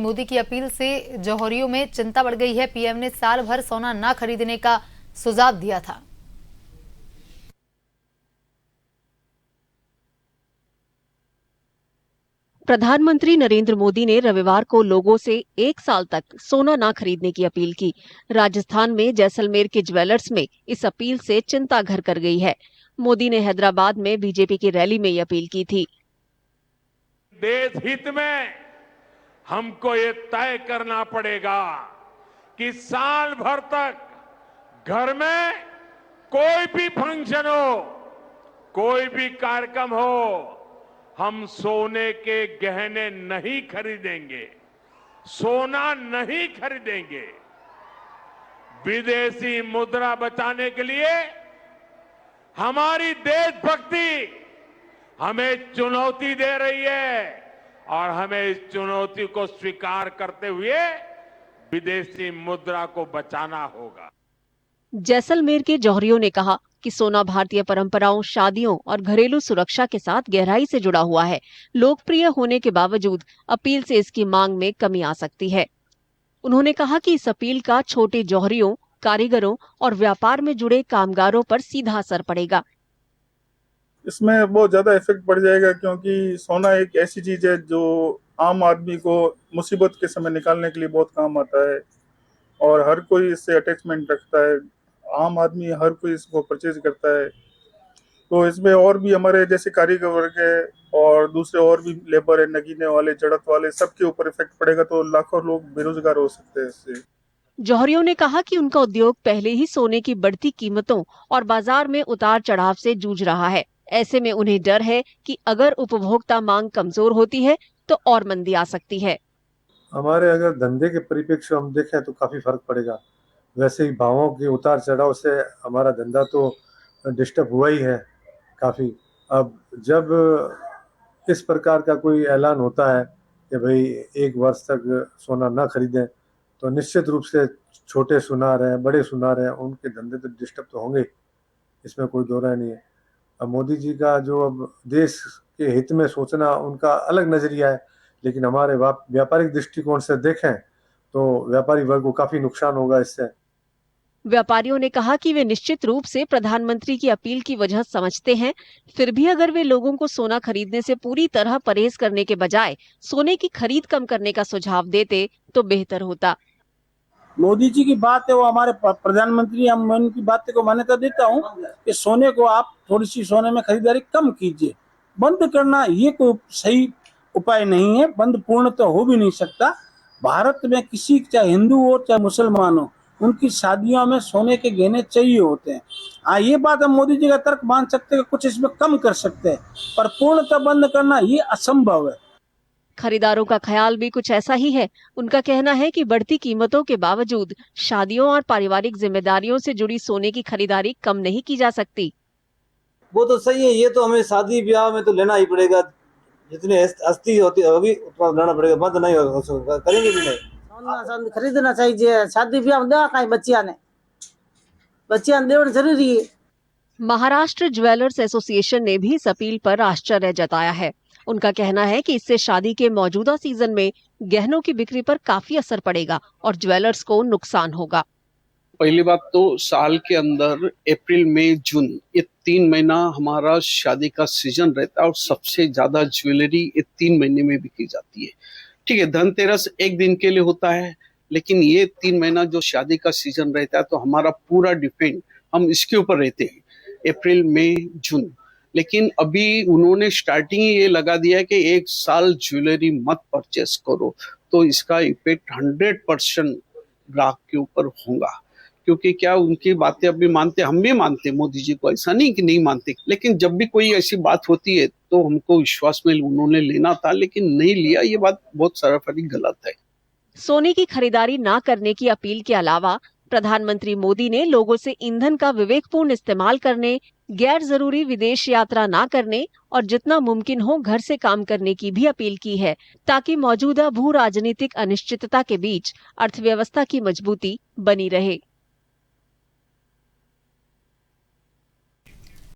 मोदी की अपील से जौहरियों में चिंता बढ़ गई है। पीएम ने साल भर सोना न खरीदने का सुझाव दिया था। प्रधानमंत्री नरेंद्र मोदी ने रविवार को लोगों से 1 साल तक सोना न खरीदने की अपील की। राजस्थान में जैसलमेर के ज्वेलर्स में इस अपील से चिंता घर कर गई है। मोदी ने हैदराबाद में बीजेपी की रैली में ये अपील की थी। देश हित में हमको ये तय करना पड़ेगा कि साल भर तक घर में कोई भी फंक्शन हो, कोई भी कार्यक्रम हो, हम सोने के गहने नहीं खरीदेंगे, सोना नहीं खरीदेंगे। विदेशी मुद्रा बचाने के लिए हमारी देशभक्ति हमें चुनौती दे रही है और हमें इस चुनौती को स्वीकार करते हुए विदेशी मुद्रा को बचाना होगा। जैसलमेर के जौहरियों ने कहा कि सोना भारतीय परंपराओं, शादियों और घरेलू सुरक्षा के साथ गहराई से जुड़ा हुआ है। लोकप्रिय होने के बावजूद अपील से इसकी मांग में कमी आ सकती है। उन्होंने कहा कि इस अपील का छोटे जौहरियों, कारीगरों और व्यापार में जुड़े कामगारों पर सीधा असर पड़ेगा। इसमें बहुत ज्यादा इफेक्ट पड़ जाएगा, क्योंकि सोना एक ऐसी चीज है जो आम आदमी को मुसीबत के समय निकालने के लिए बहुत काम आता है और हर कोई इससे अटैचमेंट रखता है। आम आदमी हर कोई इसको परचेज करता है। तो इसमें और भी हमारे जैसे कारीगर वर्ग है और दूसरे और भी लेबर है, नगीने वाले, जड़त वाले, सबके ऊपर इफेक्ट पड़ेगा। तो लाखों लोग बेरोजगार हो सकते हैं इससे। जौहरियों ने कहा कि उनका उद्योग पहले ही सोने की बढ़ती कीमतों और बाजार में उतार चढ़ाव से जूझ रहा है। ऐसे में उन्हें डर है कि अगर उपभोक्ता मांग कमजोर होती है तो और मंदी आ सकती है। हमारे अगर धंधे के परिप्रेक्ष्य हम देखें तो काफी फर्क पड़ेगा। वैसे ही भावों के उतार चढ़ाव से हमारा धंधा तो डिस्टर्ब हुआ ही है काफी। अब जब इस प्रकार का कोई ऐलान होता है कि भाई 1 वर्ष तक सोना न खरीदें, तो निश्चित रूप से छोटे सुनार हैं, बड़े सुनार हैं, उनके धंधे तो डिस्टर्ब तो होंगे, इसमें कोई दो राय नहीं है। अब मोदी जी का जो अब देश के हित में सोचना उनका अलग नजरिया है, लेकिन हमारे व्यापारिक दृष्टिकोण से देखें तो व्यापारी वर्ग को काफी नुकसान होगा इससे। व्यापारियों ने कहा कि वे निश्चित रूप से प्रधानमंत्री की अपील की वजह समझते हैं। फिर भी अगर वे लोगों को सोना खरीदने से पूरी तरह परहेज करने के बजाय सोने की खरीद कम करने का सुझाव देते तो बेहतर होता। मोदी जी की बात है, वो हमारे प्रधानमंत्री, हम उनकी बात को मान्यता देता हूँ कि सोने को आप थोड़ी सी सोने में खरीदारी कम कीजिए। बंद करना ये कोई सही उपाय नहीं है, बंद पूर्ण तो हो भी नहीं सकता। भारत में किसी, चाहे हिंदू हो चाहे मुसलमान हो, उनकी शादियों में सोने के गहने चाहिए होते हैं। हाँ, ये बात हम मोदी जी का तर्क मान सकते हैं कि कुछ इसमें कम कर सकते हैं, पर पूर्णतः बंद करना ये असंभव है। खरीदारों का ख्याल भी कुछ ऐसा ही है। उनका कहना है कि बढ़ती कीमतों के बावजूद शादियों और पारिवारिक जिम्मेदारियों से जुड़ी सोने की खरीदारी कम नहीं की जा सकती। वो तो सही है, ये तो हमें शादी ब्याह में तो लेना ही पड़ेगा। जितनी हस्ती होती होगी उतना लेना पड़ेगा, बंद नहीं होगा, करेंगे भी नहीं। सोना खरीदना चाहिए, शादी ब्याह में देना कहीं बच्चियां ने देना जरूरी है। महाराष्ट्र ज्वेलर्स एसोसिएशन ने भी इस अपील पर आश्चर्य जताया है। उनका कहना है कि इससे शादी के मौजूदा सीजन में गहनों की बिक्री पर काफी असर पड़ेगा और ज्वेलर्स को नुकसान होगा। पहली बात तो साल के अंदर अप्रैल, मई, जून ये 3 महीना हमारा शादी का सीजन रहता है और सबसे ज्यादा ज्वेलरी ये 3 महीने में बिकी जाती है। ठीक है, धनतेरस 1 दिन के लिए होता है, लेकिन ये 3 महीना जो शादी का सीजन रहता है तो हमारा पूरा डिपेंड हम इसके ऊपर रहते हैं, अप्रैल, मई, जून। लेकिन अभी उन्होंने स्टार्टिंग ये लगा दिया है कि 1 साल ज्वेलरी मत परचेस करो, तो इसका इफेक्ट 100% ग्राहक के ऊपर होगा। क्योंकि क्या उनकी बातें अभी मानते, हम भी मानते मोदी जी को, ऐसा नहीं कि नहीं मानते, लेकिन जब भी कोई ऐसी बात होती है तो हमको विश्वास में उन्होंने लेना था, लेकिन नहीं लिया। ये बात बहुत सरासर गलत है। सोने की खरीदारी ना करने की अपील के अलावा प्रधानमंत्री मोदी ने लोगों से ईंधन का विवेकपूर्ण इस्तेमाल करने, गैर जरूरी विदेश यात्रा ना करने और जितना मुमकिन हो घर से काम करने की भी अपील की है, ताकि मौजूदा भू राजनीतिक अनिश्चितता के बीच अर्थव्यवस्था की मजबूती बनी रहे।